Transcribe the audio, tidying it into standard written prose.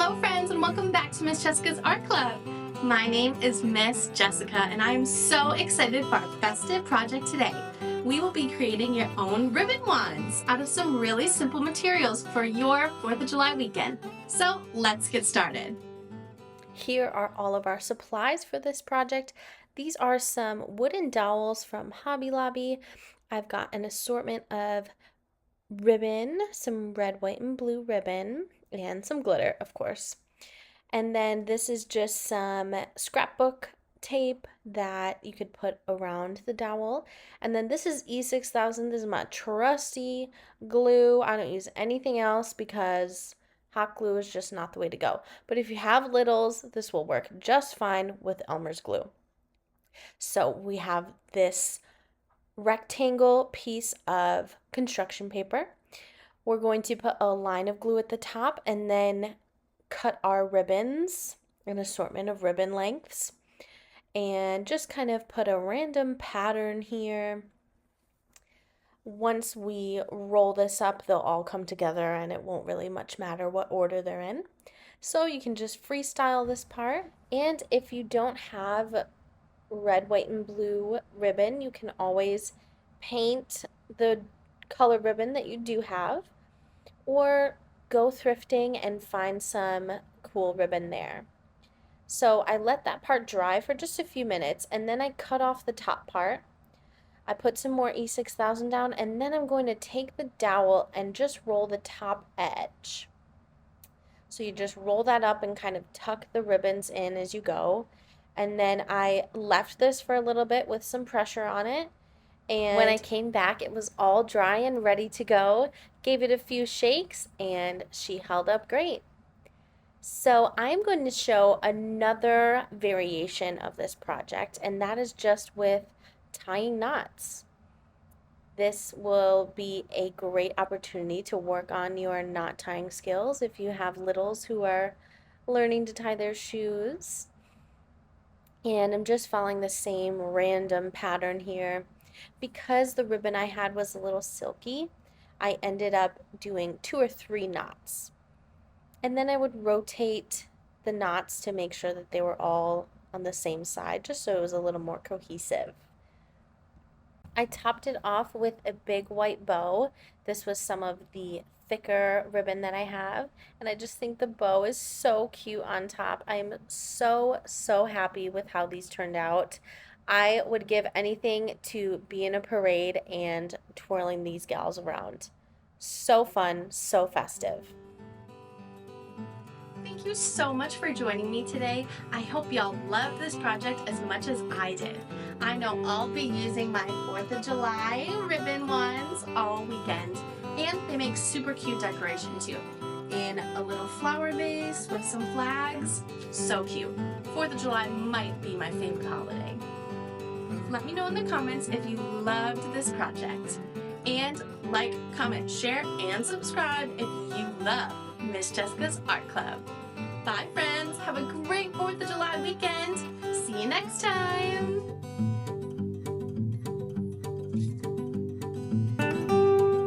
Hello friends, and welcome back to Miss Jessica's Art Club. My name is Miss Jessica and I am so excited for our festive project today. We will be creating your own ribbon wands out of some really simple materials for your 4th of July weekend. So let's get started. Here are all of our supplies for this project. These are some wooden dowels from Hobby Lobby. I've got an assortment of ribbon, some red, white, and blue ribbon, and some glitter, of course. And then this is just some scrapbook tape that you could put around the dowel. And then this is E6000. This is my trusty glue. I don't use anything else because hot glue is just not the way to go. But if you have littles, this will work just fine with Elmer's glue. So we have this rectangle piece of construction paper. We're going to put a line of glue at the top and then cut our ribbons, an assortment of ribbon lengths, and just kind of put a random pattern here. Once we roll this up, they'll all come together and it won't really much matter what order they're in. So you can just freestyle this part. And if you don't have red, white, and blue ribbon, you can always paint the color ribbon that you do have, or go thrifting and find some cool ribbon there. So I let that part dry for just a few minutes and then I cut off the top part. I put some more E6000 down and then I'm going to take the dowel and just roll the top edge. So you just roll that up and kind of tuck the ribbons in as you go. And then I left this for a little bit with some pressure on it. And when I came back, it was all dry and ready to go. Gave it a few shakes and she held up great. So I'm going to show another variation of this project, and that is just with tying knots. This will be a great opportunity to work on your knot tying skills if you have littles who are learning to tie their shoes. And I'm just following the same random pattern here. Because the ribbon I had was a little silky, I ended up doing 2 or 3 knots. And then I would rotate the knots to make sure that they were all on the same side, just so it was a little more cohesive. I topped it off with a big white bow. This was some of the thicker ribbon that I have, and I just think the bow is so cute on top. I'm so happy with how these turned out. I would give anything to be in a parade and twirling these gals around. So fun, so festive. Thank you so much for joining me today. I hope y'all love this project as much as I did. I know I'll be using my 4th of July ribbon ones all weekend, and they make super cute decoration too. In a little flower vase with some flags. So cute. 4th of July might be my favorite holiday. Let me know in the comments if you loved this project. And like, comment, share, and subscribe if you love Miss Jessica's Art Club. Bye friends, have a great 4th of July weekend. See you next time.